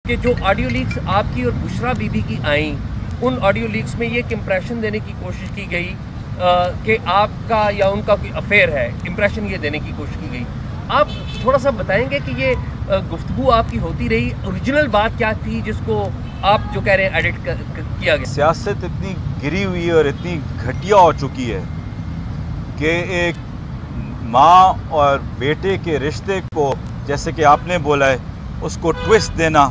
कि जो audio leaks आपकी और बुशरा बीबी की आई, उन ऑडियो लीक्स में ये एक इम्प्रेशन देने की कोशिश की गई कि आपका या उनका कोई अफेयर है, इम्प्रेशन ये देने की कोशिश की गई। आप थोड़ा सा बताएंगे कि ये गुफ्तगू आपकी होती रही, ओरिजिनल बात क्या थी जिसको आप जो कह रहे हैं एडिट किया गया? सियासत इतनी गिरी हुई और इतनी घटिया हो चुकी है कि एक माँ और बेटे के रिश्ते को, जैसे कि आपने बोला है, उसको ट्विस्ट देना,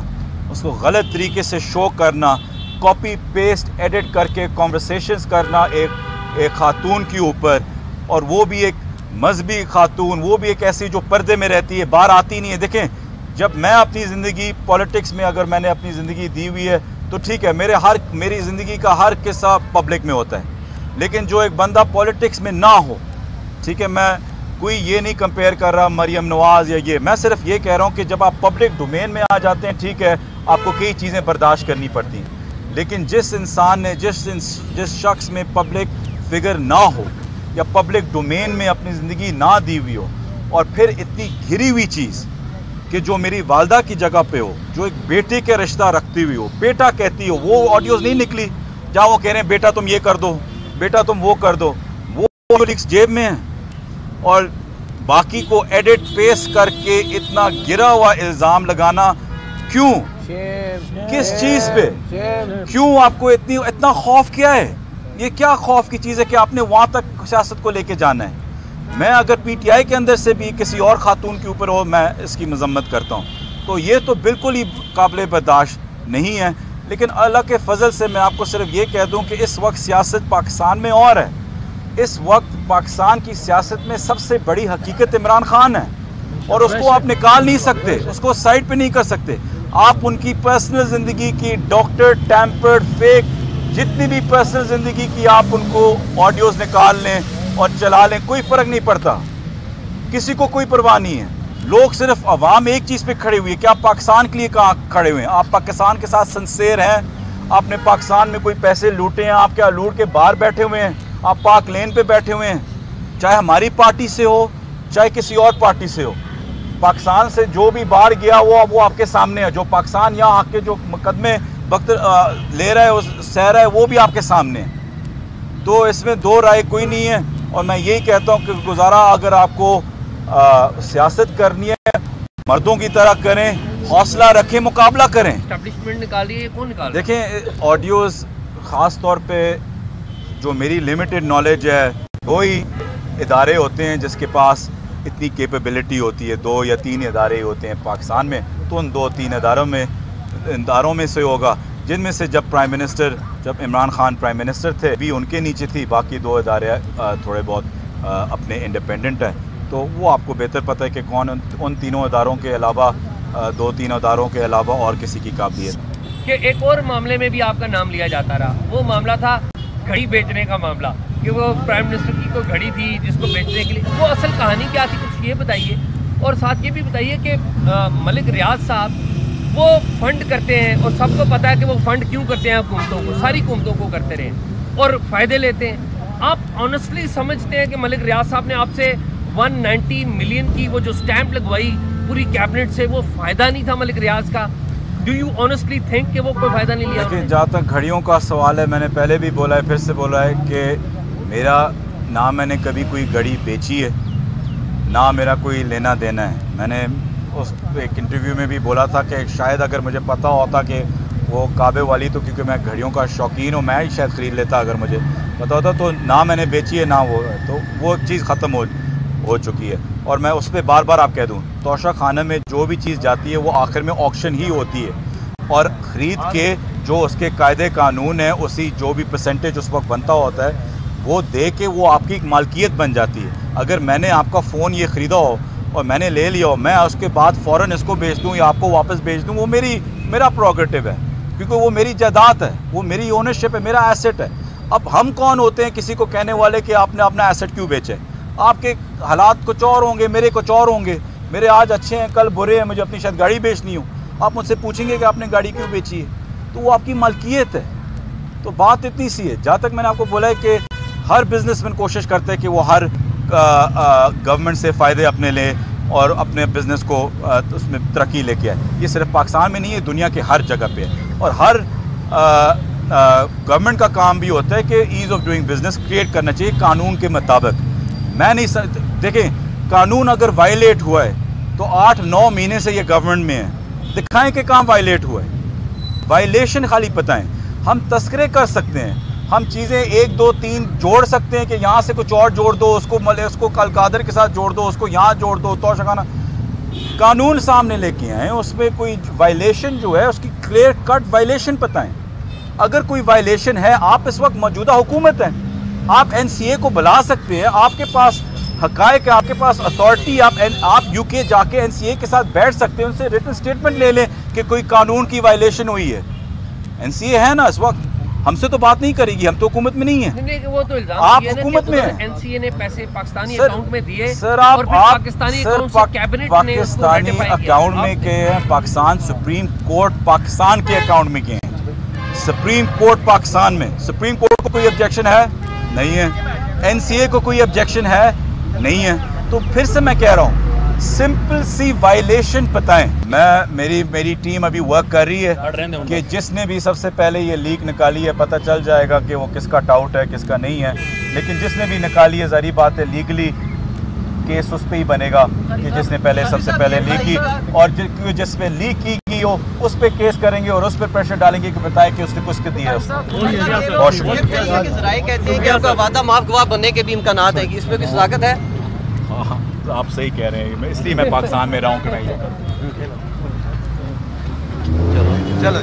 उसको गलत तरीके से शो करना, कॉपी पेस्ट एडिट करके कॉन्वर्सेशंस करना एक खातून के ऊपर, और वो भी एक मजहबी खातून, वो भी एक ऐसी जो पर्दे में रहती है, बाहर आती नहीं है। देखें, जब मैं अपनी ज़िंदगी पॉलिटिक्स में, अगर मैंने अपनी ज़िंदगी दी हुई है तो ठीक है, मेरी ज़िंदगी का हर किस्सा पब्लिक में होता है, लेकिन जो एक बंदा पॉलिटिक्स में ना हो, ठीक है, मैं कोई ये नहीं कंपेयर कर रहा मरियम नवाज़ या ये, मैं सिर्फ ये कह रहा हूँ कि जब आप पब्लिक डोमेन में आ जाते हैं, ठीक है, आपको कई चीज़ें बर्दाश्त करनी पड़ती हैं, लेकिन जिस इंसान ने, जिस शख्स में पब्लिक फिगर ना हो या पब्लिक डोमेन में अपनी ज़िंदगी ना दी हुई हो, और फिर इतनी घिरी हुई चीज़ कि जो मेरी वालदा की जगह पे हो, जो एक बेटे के रिश्ता रखती हुई हो, बेटा कहती हो, वो ऑडियोज़ नहीं निकली जहाँ वो कह रहे हैं बेटा तुम ये कर दो, बेटा तुम वो कर दो, वो लिक्स जेब में है, और बाकी को एडिट पेस्ट करके इतना गिरा हुआ इल्ज़ाम लगाना क्यों? किस चीज़ पे? क्यों आपको इतना खौफ क्या है? ये क्या खौफ की चीज़ है कि आपने वहाँ तक सियासत को लेके जाना है? मैं अगर पीटीआई के अंदर से भी किसी और खातून के ऊपर हो, मैं इसकी मजम्मत करता हूँ, तो ये तो बिल्कुल ही काबिल बर्दाश्त नहीं है। लेकिन अल्लाह के फजल से मैं आपको सिर्फ ये कह दूँ कि इस वक्त सियासत पाकिस्तान में और है, इस वक्त पाकिस्तान की सियासत में सबसे बड़ी हकीकत इमरान खान है, और उसको आप निकाल नहीं सकते, उसको साइड पे नहीं कर सकते। आप उनकी पर्सनल ज़िंदगी की डॉक्टर टैम्पर्ड फेक जितनी भी पर्सनल ज़िंदगी की आप उनको ऑडियोज़ निकाल लें और चला लें, कोई फ़र्क नहीं पड़ता, किसी को कोई परवाह नहीं है। लोग सिर्फ अवाम एक चीज़ पे खड़े हुए हैं कि आप पाकिस्तान के लिए कहाँ खड़े हुए हैं, आप पाकिस्तान के साथ सिंसेयर हैं, आपने पाकिस्तान में कोई पैसे लूटे हैं, आप क्या लूट के बाहर बैठे हुए हैं, आप पाक लेन पे बैठे हुए हैं, चाहे हमारी पार्टी से हो चाहे किसी और पार्टी से हो। पाकिस्तान से जो भी बाहर गया वो आपके सामने है, जो पाकिस्तान यहाँ आके जो मुकदमे वक्त ले रहा है, सह रहा है, वो भी आपके सामने है। तो इसमें दो राय कोई नहीं है, और मैं यही कहता हूँ कि गुजारा अगर आपको सियासत करनी है, मर्दों की तरह करें, हौसला रखें, मुकाबला करें। एस्टैब्लिशमेंट निकालिए, कौन निकाल? देखें, ऑडियोज़ ख़ास तौर पे जो मेरी लिमिटेड नॉलेज है, दो ही इदारे होते हैं जिसके पास इतनी कैपेबिलिटी होती है, 2 या 3 इदारे होते हैं पाकिस्तान में, तो उन 2-3 इदारों में से होगा, जिनमें से जब इमरान खान प्राइम मिनिस्टर थे भी उनके नीचे थी, बाकी 2 इदारे थोड़े बहुत अपने इंडिपेंडेंट हैं। तो वो आपको बेहतर पता है कि कौन उन तीनों इदारों के अलावा, 2-3 इदारों के अलावा और किसी की काबिलियत। कि एक और मामले में भी आपका नाम लिया जाता रहा, वो मामला था घड़ी बेचने का मामला, कि वो प्राइम मिनिस्टर की कोई घड़ी थी जिसको बेचने के लिए, वो असल कहानी क्या थी, कुछ ये बताइए। और साथ ये भी बताइए कि मलिक रियाज साहब वो फंड करते हैं, और सबको पता है कि वो फंड क्यों करते हैं, हुकूमतों को, सारी हुकूमतों को करते रहे और फ़ायदे लेते हैं। आप ऑनेस्टली समझते हैं कि मलिक रियाज साहब ने आपसे 190 मिलियन की वो जो स्टैंप लगवाई पूरी कैबिनेट से, वो फ़ायदा नहीं था मलिक रियाज का? डू यू ऑनेस्टली थिंक कि वो कोई फ़ायदा नहीं लिया? देखिए, जहाँ तक घड़ियों का सवाल है, मैंने पहले भी बोला है, फिर से बोला है कि मेरा ना मैंने कभी कोई घड़ी बेची है, ना मेरा कोई लेना देना है। मैंने उस एक इंटरव्यू में भी बोला था कि शायद अगर मुझे पता होता कि वो काबे वाली, तो क्योंकि मैं घड़ियों का शौकीन हूँ, मैं ही शायद ख़रीद लेता अगर मुझे पता होता, तो ना मैंने बेची है ना वो, तो वो चीज़ ख़त्म हो चुकी है। और मैं उस पर बार बार आप कह दूँ, तोशा खाना में जो भी चीज़ जाती है वो आखिर में ऑक्शन ही होती है, और ख़रीद के जो उसके कायदे कानून है, उसी जो भी परसेंटेज उस वक्त बनता होता है, वो दे के वो आपकी एक मालकियत बन जाती है। अगर मैंने आपका फ़ोन ये ख़रीदा हो और मैंने ले लिया हो, मैं उसके बाद फ़ौरन इसको बेच दूँ या आपको वापस बेच दूँ, वो मेरा प्रोग्रेटिव है, क्योंकि वो मेरी जायदाद है, वो मेरी ओनरशिप है, मेरा एसेट है। अब हम कौन होते हैं किसी को कहने वाले कि आपने अपना एसेट क्यों बेचे? आपके हालात कुछ और होंगे, मेरे कुछ और होंगे, मेरे आज अच्छे हैं, कल बुरे हैं, मुझे अपनी शायद गाड़ी बेचनी हो, आप मुझसे पूछेंगे कि आपने गाड़ी क्यों बेची है, तो वो आपकी मालकियत है। तो बात इतनी सी है। जहाँ तक मैंने आपको बोला है कि हर बिजनेसमैन कोशिश करते हैं कि वो हर गवर्नमेंट से फ़ायदे अपने ले, और अपने बिज़नेस को उसमें तरक्की लेके आए। ये सिर्फ पाकिस्तान में नहीं है, दुनिया के हर जगह पे है। और हर गवर्नमेंट का काम भी होता है कि ease of doing business create करना चाहिए कानून के मुताबिक। मैं नहीं देखें, कानून अगर वायलेट हुआ है तो 8-9 महीने से ये गवर्नमेंट में है, दिखाएं कि काम वायलेट हुआ है। वायलेशन खाली बताएं। हम तस्करे कर सकते हैं, हम चीज़ें 1, 2, 3 जोड़ सकते हैं कि यहाँ से कुछ और जोड़ दो, उसको अलकादर के साथ जोड़ दो, उसको यहाँ जोड़ दो, तो शखाना कानून सामने लेके आए, उसमें कोई वायलेशन जो है उसकी क्लियर कट वायलेशन बताएं। अगर कोई वायलेशन है, आप इस वक्त मौजूदा हुकूमत हैं, आप NCA को बुला सकते हैं, आपके पास हक़ाइक़ है, आपके पास अथॉरिटी, आप UK जाके NCA के साथ बैठ सकते हैं, उनसे रिटन स्टेटमेंट ले लें कि कोई कानून की वायलेशन हुई है। NCA है ना इस वक्त, हमसे तो बात नहीं करेगी, हम तो हुकूमत में नहीं है। नहीं, वो तो इल्जाम आप हुकूमत में हैं। NCA ने पैसे पाकिस्तानी अकाउंट में दिए सर, और फिर पाकिस्तानी अकाउंट से कैबिनेट ने पाकिस्तानी अकाउंट में गए हैं, पाकिस्तान सुप्रीम कोर्ट पाकिस्तान के अकाउंट में गए हैं, सुप्रीम कोर्ट पाकिस्तान में। सुप्रीम कोर्ट को कोई ऑब्जेक्शन है? नहीं है। NCA को कोई ऑब्जेक्शन है? नहीं है। तो फिर से मैं कह रहा हूँ, सिंपल सी वायलेशन बताएं। मेरी टीम अभी वर्क कर रही है कि जिसने भी सबसे पहले ये लीक निकाली है, पता चल जाएगा कि वो किसका टाउट है, किसका नहीं है। लेकिन जिसने भी निकाली है, ज़ाहिर बात है लीगली केस उस पर ही बनेगा कि जिसने पहले सबसे पहले लीक की, और जिसमें लीक की गई हो उस पर केस करेंगे और उस पर प्रेशर डालेंगे कि बताए कि उसने कुछ दिया है उसको। बहुत शुक्रिया। कहते हैं कि आपका वादा माफ गवाह बनने के भी इम्कानात है कि इसमें कोई सदाकत है? हाँ, आप सही कह रहे हैं, इसलिए मैं पाकिस्तान में रहा हूँ कि मैं ये करूँ। चलो।